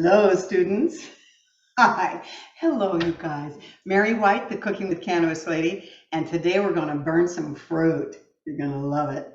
Hello, students. Hi. Hello, you guys. Mary White, the Cooking with Cannabis lady, and today we're going to burn some fruit. You're going to love it.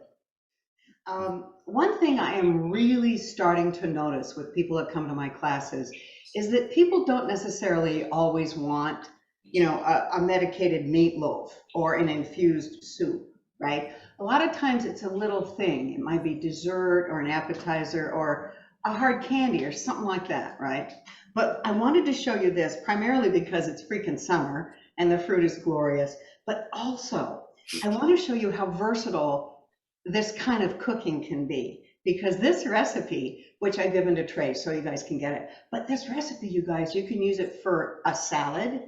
One thing I am really starting to notice with people that come to my classes is that people don't necessarily always want, a medicated meatloaf or an infused soup, right? A lot of times it's a little thing. It might be dessert or an appetizer or a hard candy or something like that, right? But I wanted to show you this primarily because it's freaking summer and the fruit is glorious, but also I want to show you how versatile this kind of cooking can be, because this recipe, which I've given to Trey so you guys can get it, but this recipe, you guys, you can use it for a salad,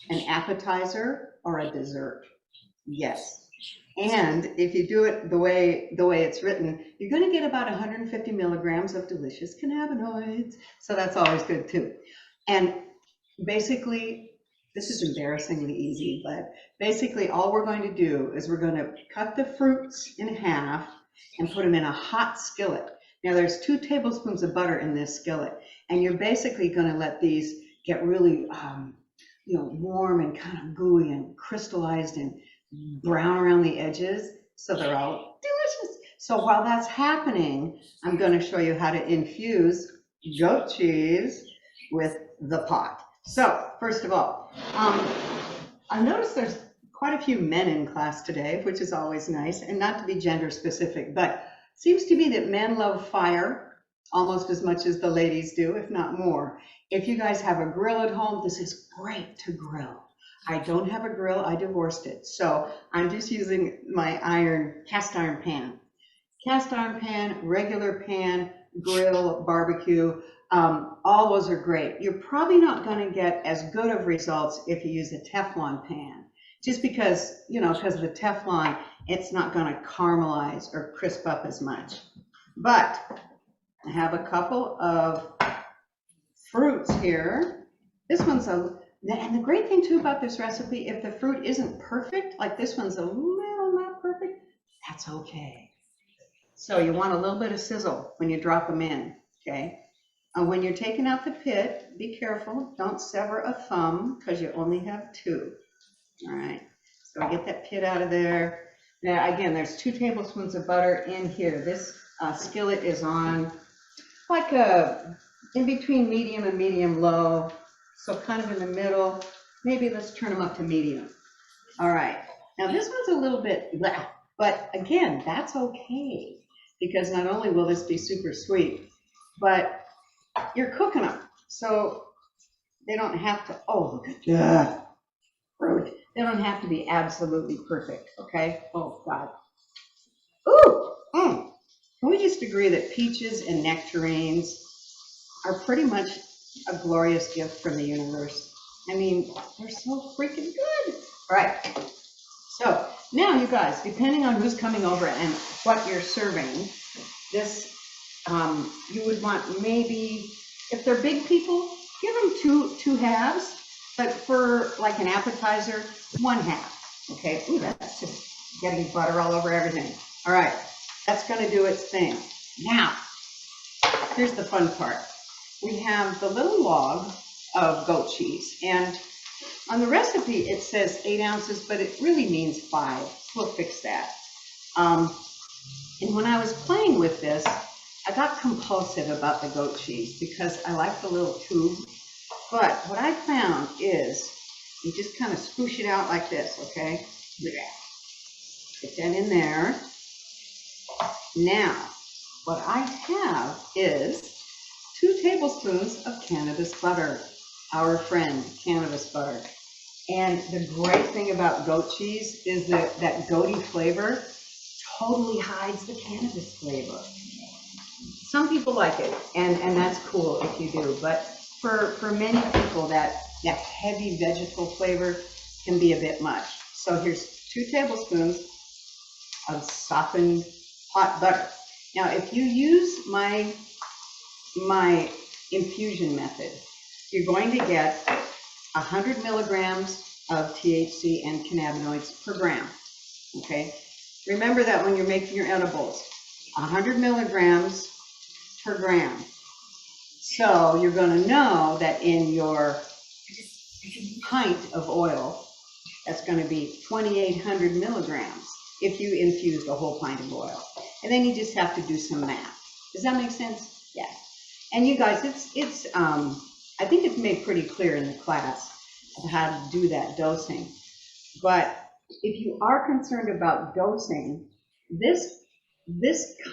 an appetizer, or a dessert. Yes. And if you do it the way it's written, you're going to get about 150 milligrams of delicious cannabinoids. So that's always good too. And basically, this is embarrassingly easy, but basically all we're going to do is we're going to cut the fruits in half and put them in a hot skillet. Now there's 2 tablespoons of butter in this skillet, and you're basically going to let these get really, warm and kind of gooey and crystallized and brown around the edges, so they're all delicious. So while that's happening, I'm going to show you how to infuse goat cheese with the pot. So first of all, I noticed there's quite a few men in class today, which is always nice, and not to be gender specific, but it seems to me that men love fire almost as much as the ladies do, if not more. If you guys have a grill at home, this is great to grill. I don't have a grill, I divorced it. So I'm just using my cast iron pan. Cast iron pan, regular pan, grill, barbecue, all those are great. You're probably not gonna get as good of results if you use a Teflon pan, just because, because of the Teflon, it's not gonna caramelize or crisp up as much. But I have a couple of fruits here. This one's and the great thing too about this recipe, if the fruit isn't perfect, like this one's a little not perfect, that's okay. So you want a little bit of sizzle when you drop them in, okay? And when you're taking out the pit, be careful, don't sever a thumb because you only have 2. All right, so I get that pit out of there. Now again, there's 2 tablespoons of butter in here. This skillet is on like in between medium and medium low. So kind of in the middle, maybe let's turn them up to medium. All right, now this one's a little bit blah, but again, that's okay, because not only will this be super sweet, but you're cooking them, so they don't have to, oh, look at that fruit. They don't have to be absolutely perfect, okay? Oh, God. Ooh, can we just agree that peaches and nectarines are pretty much a glorious gift from the universe? I mean, they're so freaking good. All right, so now you guys, depending on who's coming over and what you're serving, this, you would want maybe, if they're big people, give them two halves, but for like an appetizer, 1 half, okay? Ooh, that's just getting butter all over everything. All right, that's gonna do its thing. Now, here's the fun part. We have the little log of goat cheese, and on the recipe it says 8 ounces, but it really means 5. We'll fix that. And when I was playing with this, I got compulsive about the goat cheese because I like the little tube. But what I found is you just kind of swoosh it out like this, okay? Get that in there. Now, what I have is 2 tablespoons of cannabis butter, our friend, cannabis butter. And the great thing about goat cheese is that that goaty flavor totally hides the cannabis flavor. Some people like it, and that's cool if you do, but for many people, that heavy vegetal flavor can be a bit much. So here's 2 tablespoons of softened hot butter. Now, if you use my infusion method, you're going to get 100 milligrams of THC and cannabinoids per gram, okay? Remember that when you're making your edibles, 100 milligrams per gram. So you're going to know that in your pint of oil, that's going to be 2,800 milligrams if you infuse the whole pint of oil. And then you just have to do some math. Does that make sense? Yeah. And you guys, I think it's made pretty clear in the class of how to do that dosing. But if you are concerned about dosing, this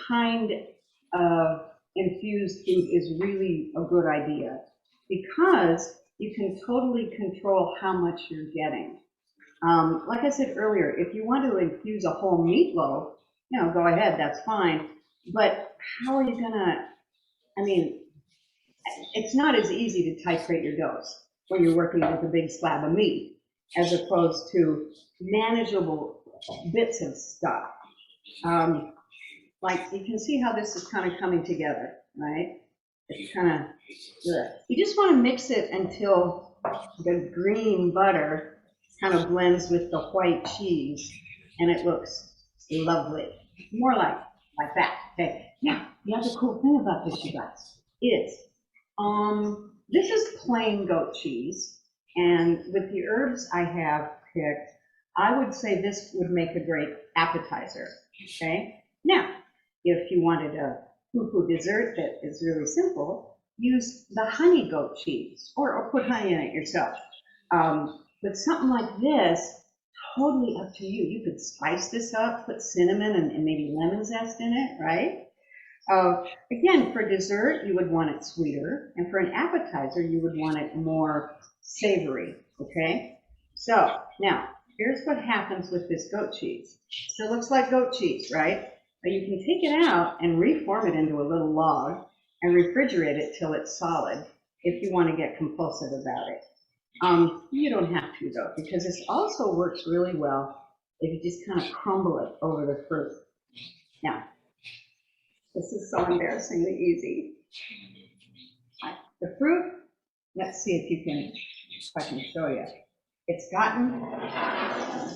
kind of infused food is really a good idea because you can totally control how much you're getting. Like I said earlier, if you want to infuse a whole meatloaf, go ahead, that's fine. But how are you gonna, I mean, it's not as easy to titrate your dose when you're working with a big slab of meat as opposed to manageable bits of stuff. Like you can see how this is kind of coming together, right? It's kind of, you just want to mix it until the green butter kind of blends with the white cheese and it looks lovely. More like that. Okay. Now, the other cool thing about this, you guys, is this is plain goat cheese, and with the herbs I have picked, I would say this would make a great appetizer. Okay. Now, if you wanted a poo-poo dessert that is really simple, use the honey goat cheese, or put honey in it yourself. But something like this, totally up to you. You could spice this up, put cinnamon and maybe lemon zest in it, right? Again, for dessert, you would want it sweeter, and for an appetizer, you would want it more savory, okay? So, now, here's what happens with this goat cheese. Still looks like goat cheese, right? But you can take it out and reform it into a little log and refrigerate it till it's solid if you want to get compulsive about it. You don't have to, though, because this also works really well if you just kind of crumble it over the fruit. Now, this is so embarrassingly easy. The fruit, let's see if I can show you. It's gotten,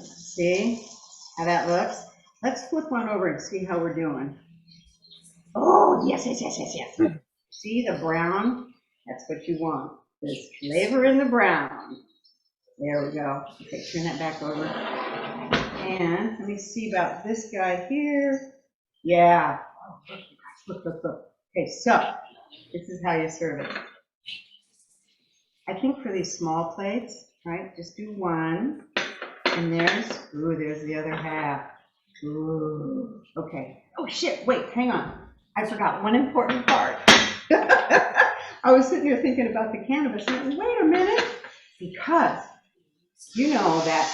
see how that looks? Let's flip one over and see how we're doing. Oh, yes. See the brown? That's what you want. There's flavor in the brown. There we go. Okay, turn that back over. And let me see about this guy here. Yeah. Look. Okay, so this is how you serve it. I think for these small plates, right, just do one. And there's the other half. Ooh, okay. Oh shit, wait, hang on. I forgot one important part. I was sitting here thinking about the cannabis and wait a minute, because you know that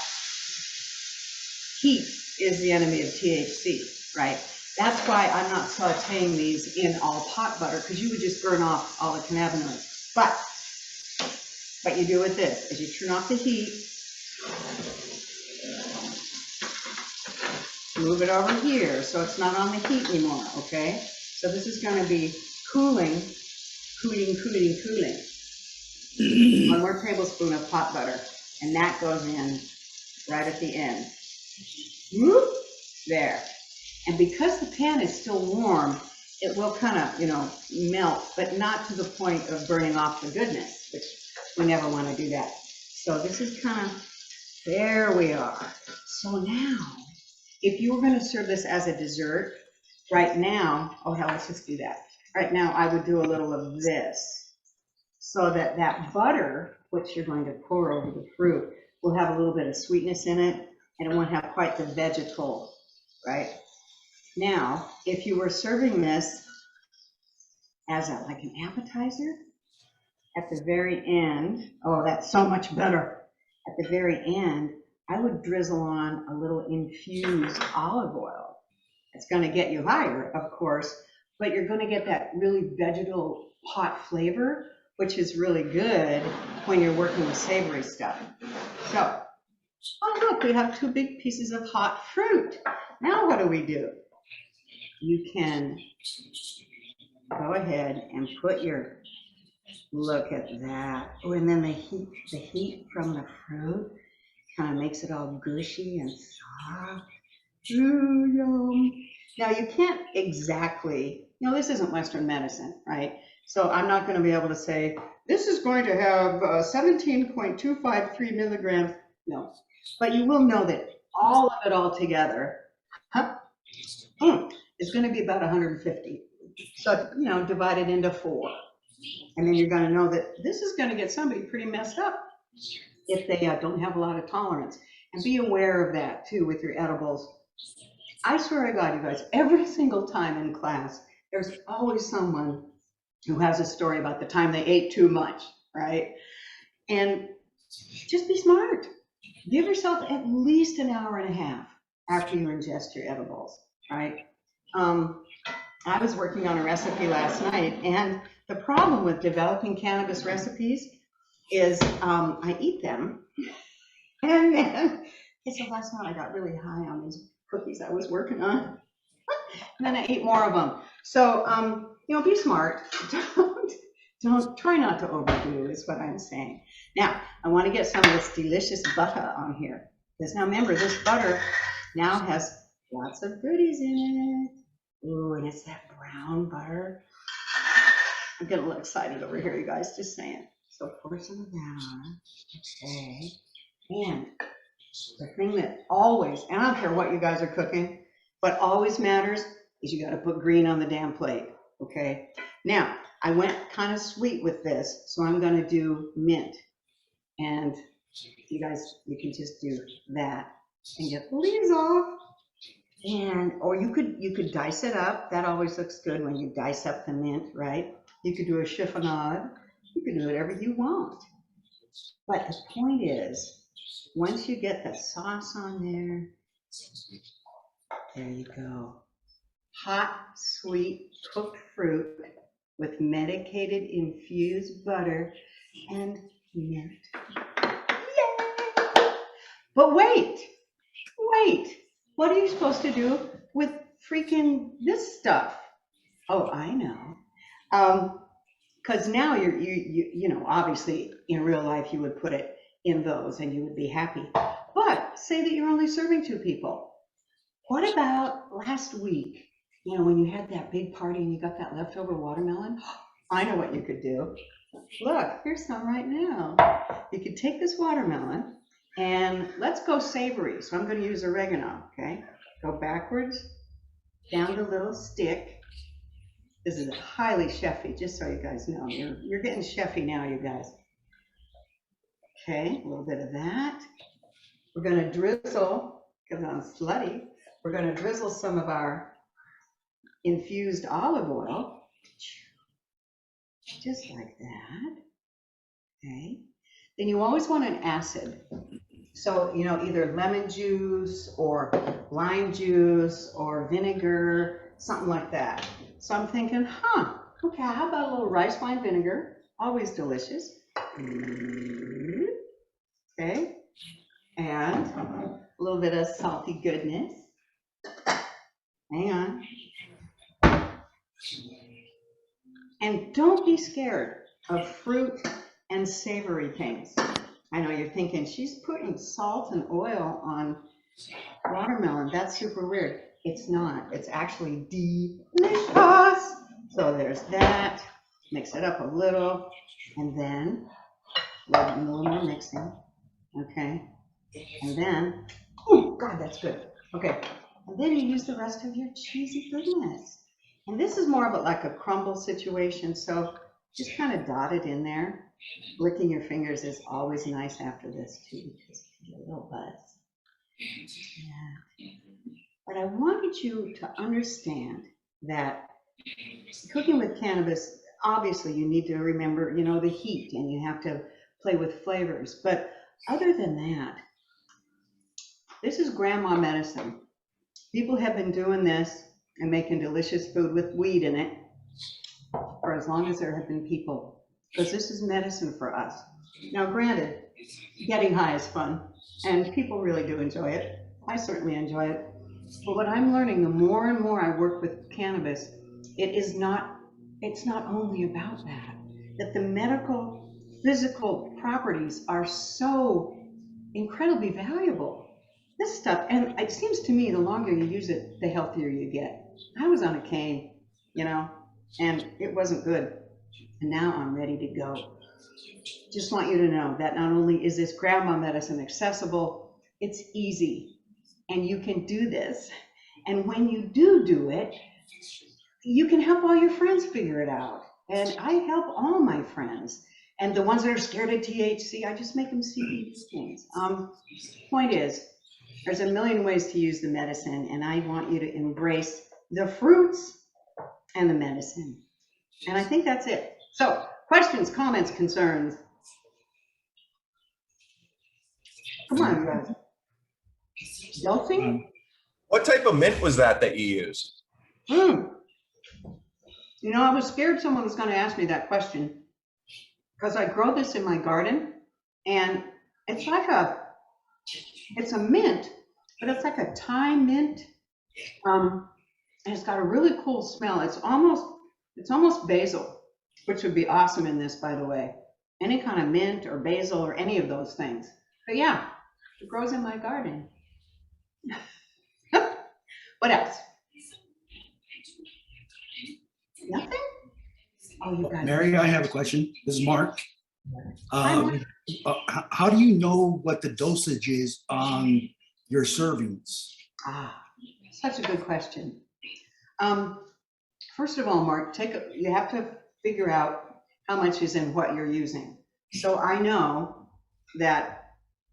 heat is the enemy of THC, right? That's why I'm not sauteing these in all pot butter, because you would just burn off all the cannabinoids. But what you do with this is you turn off the heat, move it over here so it's not on the heat anymore, okay? So this is going to be cooling. One more tablespoon of pot butter, and that goes in right at the end. Whoop, there. And because the pan is still warm, it will kind of, melt, but not to the point of burning off the goodness, which we never want to do that. So this is kind of, there we are. So now, if you were going to serve this as a dessert, right now, oh hell, let's just do that. Right now, I would do a little of this, so that that butter, which you're going to pour over the fruit, will have a little bit of sweetness in it, and it won't have quite the vegetal, right? Now, if you were serving this as like an appetizer, at the very end, oh, that's so much better. At the very end, I would drizzle on a little infused olive oil. It's going to get you higher, of course, but you're going to get that really vegetal hot flavor, which is really good when you're working with savory stuff. So, oh look, we have 2 big pieces of hot fruit. Now what do? You can go ahead and put your, look at that. Oh, and then the heat from the fruit kind of makes it all gushy and soft. Ooh, yum. Now you can't exactly you know, this isn't Western medicine, right? So I'm not going to be able to say, this is going to have 17.253 milligrams. No, but you will know that all of it all together huh, is going to be about 150. So, you know, divided into 4. And then you're going to know that this is going to get somebody pretty messed up if they don't have a lot of tolerance. And be aware of that too with your edibles. I swear to God, you guys, every single time in class, there's always someone who has a story about the time they ate too much, right? And just be smart. Give yourself at least an hour and a half after you ingest your edibles, right? I was working on a recipe last night, and the problem with developing cannabis recipes is I eat them, and then so last night I got really high on these cookies I was working on, and then I ate more of them. So you know, be smart. Don't try not to overdo is what I'm saying. Now I want to get some of this delicious butter on here, because now remember, this butter now has lots of goodies in it. Ooh, and it's that brown butter. I'm getting a little excited over here, you guys, just saying. So pour some of that on. Okay. And the thing that always, and I don't care what you guys are cooking, but always matters is you got to put green on the damn plate. Okay. Now, I went kind of sweet with this, so I'm going to do mint. And you guys, you can just do that and get the leaves off. And or you could dice it up. That always looks good when you dice up the mint, right? You could do a chiffonade. You can do whatever you want. But the point is, once you get the sauce on there, there you go. Hot, sweet, cooked fruit with medicated infused butter and mint. Yay! But wait. What are you supposed to do with freaking this stuff? Oh, I know. Because now you know, obviously in real life you would put it in those and you would be happy. But say that you're only serving 2 people. What about last week? You know, when you had that big party and you got that leftover watermelon? I know what you could do. Look, here's some right now. You could take this watermelon and let's go savory. So I'm going to use oregano, okay? Go backwards, down the little stick. This is highly chefy, just so you guys know. You're getting chefy now, you guys. Okay, a little bit of that. We're going to drizzle, because I'm slutty, we're going to drizzle some of our infused olive oil, just like that. Okay. Then you always want an acid. So, you know, either lemon juice or lime juice or vinegar, something like that. So I'm thinking, okay, how about a little rice wine vinegar? Always delicious. Okay. And a little bit of salty goodness. Hang on. And don't be scared of fruit and savory things. I know you're thinking, she's putting salt and oil on watermelon. That's super weird. It's not. It's actually delicious. So there's that. Mix it up a little. And then a little more mixing. Okay. And then, oh, God, that's good. Okay. And then you use the rest of your cheesy goodness. And this is more of like a crumble situation. So just kind of dot it in there. Licking your fingers is always nice after this too, because you get a little buzz. Yeah. But I wanted you to understand that cooking with cannabis, obviously you need to remember, you know, the heat and you have to play with flavors. But other than that, this is grandma medicine. People have been doing this and making delicious food with weed in it for as long as there have been people, because this is medicine for us. Now, granted, getting high is fun, and people really do enjoy it. I certainly enjoy it. But what I'm learning, the more and more I work with cannabis, it's not only about that the medical, physical properties are so incredibly valuable. This stuff, and it seems to me the longer you use it, the healthier you get. I was on a cane you know, and it wasn't good. And now I'm ready to go. Just want you to know that not only is this grandma medicine accessible, it's easy and you can do this. And when you do it, you can help all your friends figure it out. And I help all my friends. And the ones that are scared of THC, I just make them see these things. Point is, there's a million ways to use the medicine, and I want you to embrace the fruits and the medicine. And I think that's it. So, questions, comments, concerns? Come on, you guys. Dosing? What type of mint was that you used? You know, I was scared someone was going to ask me that question because I grow this in my garden, and it's like it's a mint, but it's like a Thai mint. And it's got a really cool smell. It's almost basil, which would be awesome in this, by the way. Any kind of mint or basil or any of those things. But yeah, it grows in my garden. What else? Nothing? Oh, you guys. Mary, I have a question. This is Mark. Hi, Mark. How do you know what the dosage is on your servings? Such a good question. First of all, Mark, you have to figure out how much is in what you're using. So I know that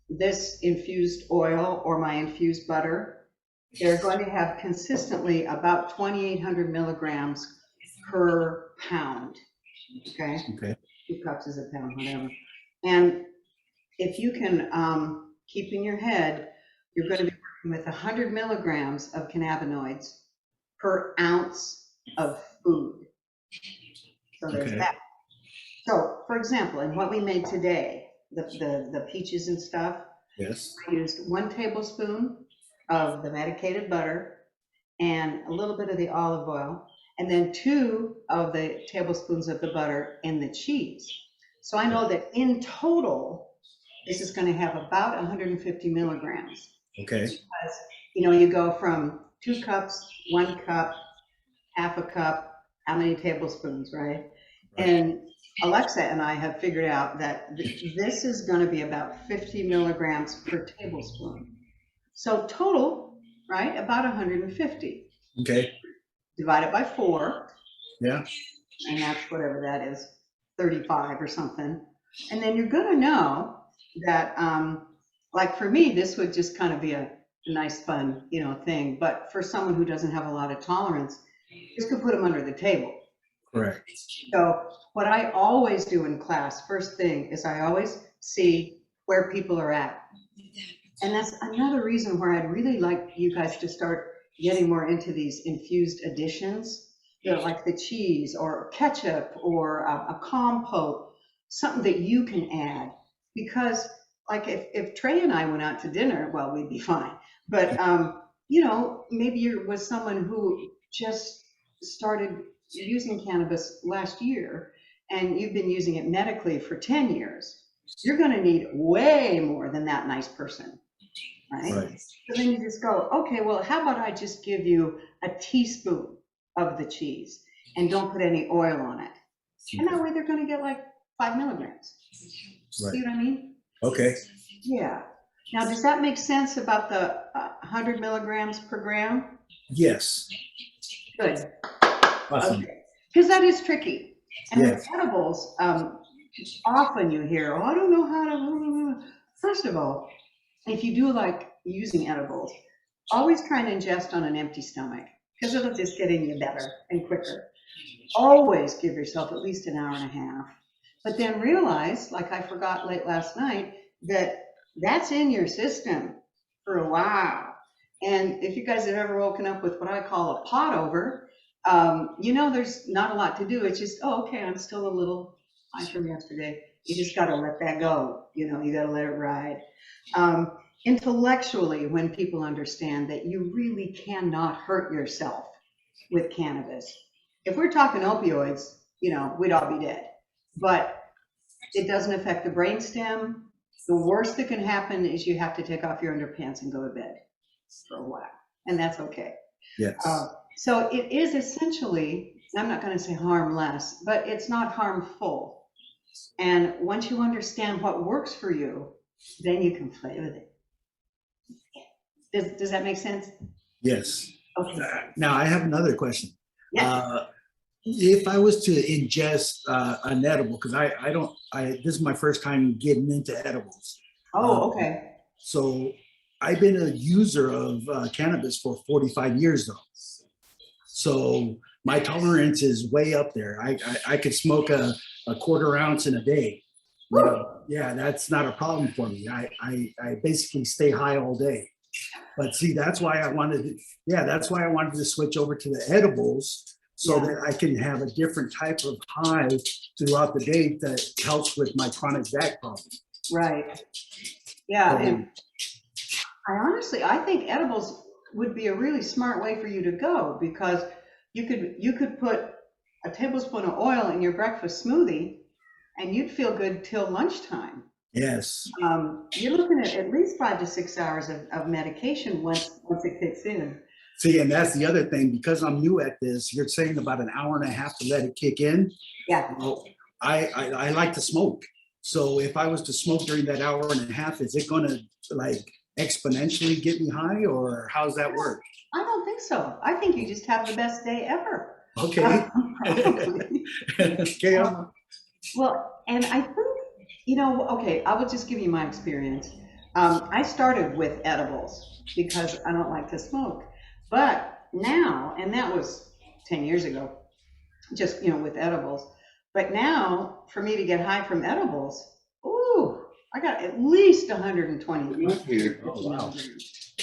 this infused oil or my infused butter, they're going to have consistently about 2,800 milligrams per pound. Okay. 2 cups is a pound, whatever. And if you can keep in your head, you're going to be working with 100 milligrams of cannabinoids per ounce of food. So there's that. So, for example, in what we made today, the peaches and stuff, Yes. I used 1 tablespoon of the medicated butter and a little bit of the olive oil, and then 2 of the tablespoons of the butter and the cheese. So I know that in total, this is going to have about 150 milligrams. Okay. Because, you know, you go from 2 cups, 1 cup, half a cup, how many tablespoons, right? And Alexa and I have figured out that this is going to be about 50 milligrams per tablespoon. So total, right, about 150. Okay. Divide it by 4. Yeah. And that's whatever that is, 35 or something. And then you're going to know that, like for me, this would just kind of be a nice, fun, you know, thing. But for someone who doesn't have a lot of tolerance, this could put them under the table. Correct. So what I always do in class, first thing, is I always see where people are at. And that's another reason where I'd really like you guys to start getting more into these infused additions, you know, like the cheese or ketchup or a compote, something that you can add. Because like if Trey and I went out to dinner, well, we'd be fine. But, you know, maybe you're with someone who just started using cannabis last year and you've been using it medically for 10 years. You're going to need way more than that nice person. Right? So then you just go, okay, well, how about I just give you a teaspoon of the cheese and don't put any oil on it. And that way they're going to get like 5 milligrams. Right. See what I mean? Okay. Yeah. Now, does that make sense about the 100 milligrams per gram? Yes. Good. Awesome. Okay. Because that is tricky. And Yes. with edibles, often you hear, oh, I don't know how to. First of all, if you do like using edibles, always try and ingest on an empty stomach because it'll just get in you better and quicker. Always give yourself at least an hour and a half. But then realize, like I forgot late last night, that that's in your system for a while. And if you guys have ever woken up with what I call a pot over, you know, there's not a lot to do. It's just, oh, okay, I'm still a little high from yesterday. You just got to let that go. You know, you got to let it ride. Intellectually, when people understand that you really cannot hurt yourself with cannabis. If we're talking opioids, you know, we'd all be dead. But it doesn't affect the brainstem. The worst that can happen is you have to take off your underpants and go to bed for a while, and that's okay. Yes. So it is essentially I'm not going to say harm less, but it's not harmful. And once you understand what works for you, then you can play with it. Does that make sense? Yes. Okay. Now I have another question. Yeah. If I was to ingest an edible, because this is my first time getting into edibles. Oh, okay. So I've been a user of cannabis for 45 years though. So my tolerance is way up there. I could smoke a quarter ounce in a day. You know, yeah, that's not a problem for me. I basically stay high all day. But see, that's why I wanted to, yeah, that's why I wanted to switch over to the edibles so Yeah. that I can have a different type of high throughout the day that helps with my chronic back problem. Right. Yeah. So, And I think edibles would be a really smart way for you to go, because you could put a tablespoon of oil in your breakfast smoothie and you'd feel good till lunchtime. yes. You're looking at least 5 to 6 hours of medication once it kicks in. See, and that's the other thing, because I'm new at this, you're saying about an hour and a half to let it kick in. Yeah. Well, I like to smoke. So if I was to smoke during that hour and a half, is it going to like exponentially get me high, or how's that work? I don't think so. I think you just have the best day ever. Okay. Probably. Okay. Well, and I think, okay, I will just give you my experience. I started with edibles because I don't like to smoke. But now, and that was 10 years ago, just, with edibles. But now, for me to get high from edibles, ooh, I got at least 120. Oh, wow.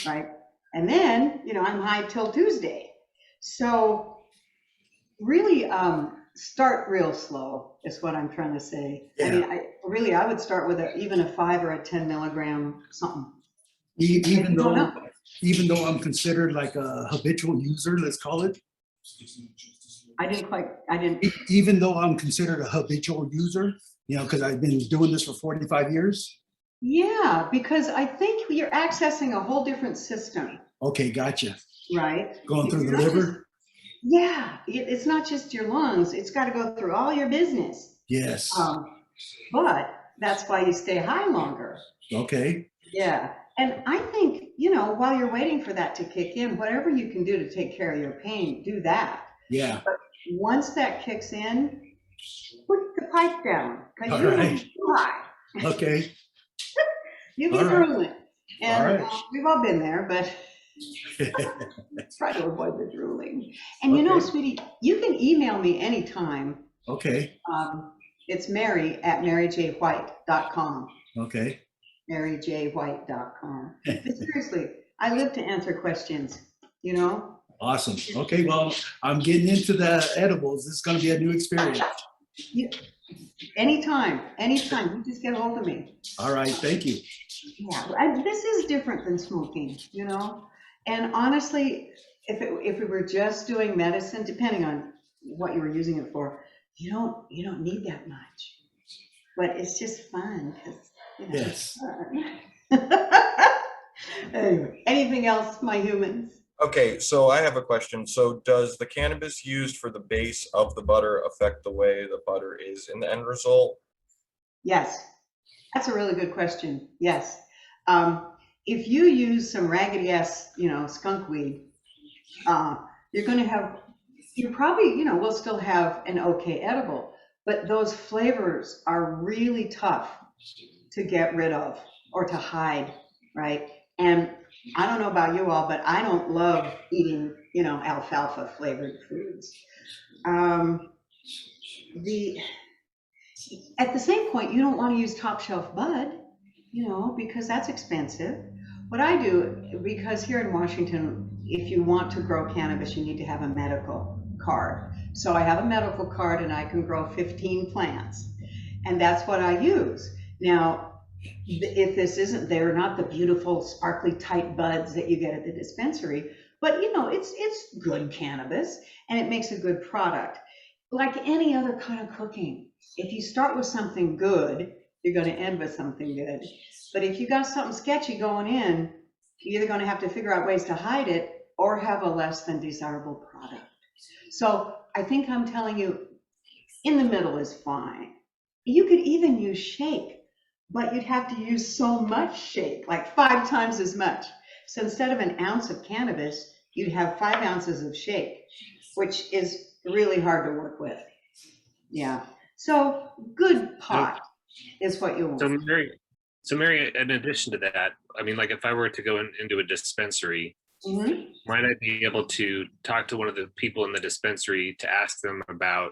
Right? And then, I'm high till Tuesday. So really, start real slow is what I'm trying to say. I mean, Yeah. I would start with even a 5 or a 10 milligram something. Even You don't know. though I'm considered like a habitual user, let's call it. I didn't. Even though I'm considered a habitual user, because I've been doing this for 45 years. Yeah, because I think you're accessing a whole different system, Okay, gotcha. right? Going through You're the not just, liver. yeah, it's not just your lungs. It's got to go through all your business. Yes. But that's why you stay high longer. Okay. Yeah. And I think, while you're waiting for that to kick in, whatever you can do to take care of your pain, do that. Yeah. But once that kicks in, put the pipe down, because All you'll right. be too high. Okay. You'll be All right. drooling. All And right. we've all been there, but try to avoid the drooling. And Okay. sweetie, you can email me anytime. Okay. It's Mary at maryjwhite.com. Okay. maryjwhite.com. But seriously, I live to answer questions, Awesome. Okay. Well, I'm getting into the edibles. This is going to be a new experience. Anytime, you just get a hold of me. All right. Thank you. Yeah, this is different than smoking, And honestly, if we were just doing medicine, depending on what you were using it for, you don't need that much. But it's just fun because Yes. it's fun. Anyway, anything else, my humans? Okay, so I have a question. So does the cannabis used for the base of the butter affect the way the butter is in the end result? Yes, that's a really good question. Yes. If you use some raggedy ass, skunk weed, you're going to have, you probably, will still have an okay edible, but those flavors are really tough to get rid of or to hide, right? And I don't know about you all, but I don't love eating, alfalfa flavored foods. The At the same point, you don't want to use top shelf bud, because that's expensive. What I do, because here in Washington, if you want to grow cannabis, you need to have a medical card. So I have a medical card and I can grow 15 plants. And that's what I use. Now, if they're not the beautiful, sparkly, tight buds that you get at the dispensary, but it's good cannabis and it makes a good product. Like any other kind of cooking, if you start with something good, you're going to end with something good. But if you got something sketchy going in, you're either going to have to figure out ways to hide it or have a less than desirable product. So I think I'm telling you, in the middle is fine. You could even use shake, but you'd have to use so much shake, like 5 times as much. So instead of an ounce of cannabis, you'd have 5 ounces of shake, which is really hard to work with. Yeah. So good pot is what you So want. Mary, in addition to that, I mean, like if I were to go into a dispensary, Mhm. might I be able to talk to one of the people in the dispensary to ask them about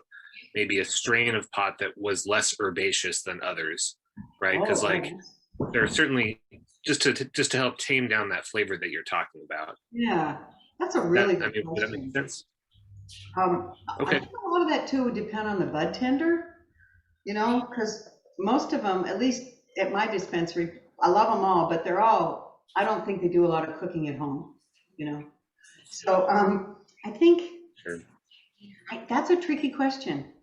maybe a strain of pot that was less herbaceous than others, right? Because Oh, like there are certainly just to help tame down that flavor that you're talking about. yeah, that's a really I good mean, would that make question. sense? I Okay. think a lot of that too would depend on the bud tender, because most of them, at least at my dispensary, I love them all, but I don't think they do a lot of cooking at home, you know? So I think Sure. that's a tricky question.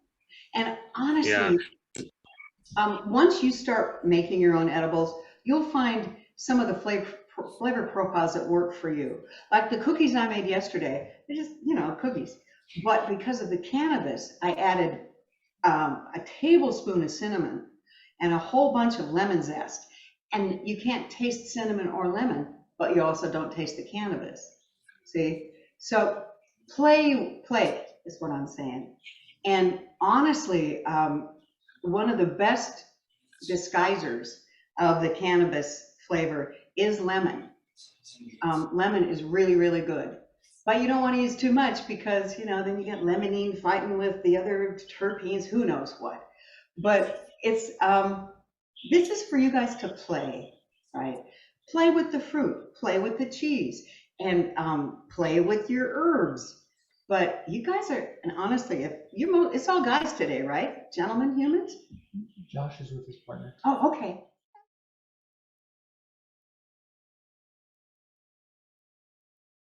And Yeah. honestly, once you start making your own edibles, you'll find some of the flavor profiles that work for you. Like the cookies I made yesterday, they're just, cookies. But because of the cannabis, I added a tablespoon of cinnamon and a whole bunch of lemon zest. And you can't taste cinnamon or lemon, but you also don't taste the cannabis. See? So play it is what I'm saying. And honestly, one of the best disguisers of the cannabis flavor is lemon. Lemon is really, really good. But you don't want to use too much because, then you get limonene fighting with the other terpenes, who knows what. But this is for you guys to play, right? Play with the fruit, play with the cheese, and play with your herbs. But you guys and honestly, it's all guys today, right? Gentlemen, humans? Josh is with his partner. Oh, okay.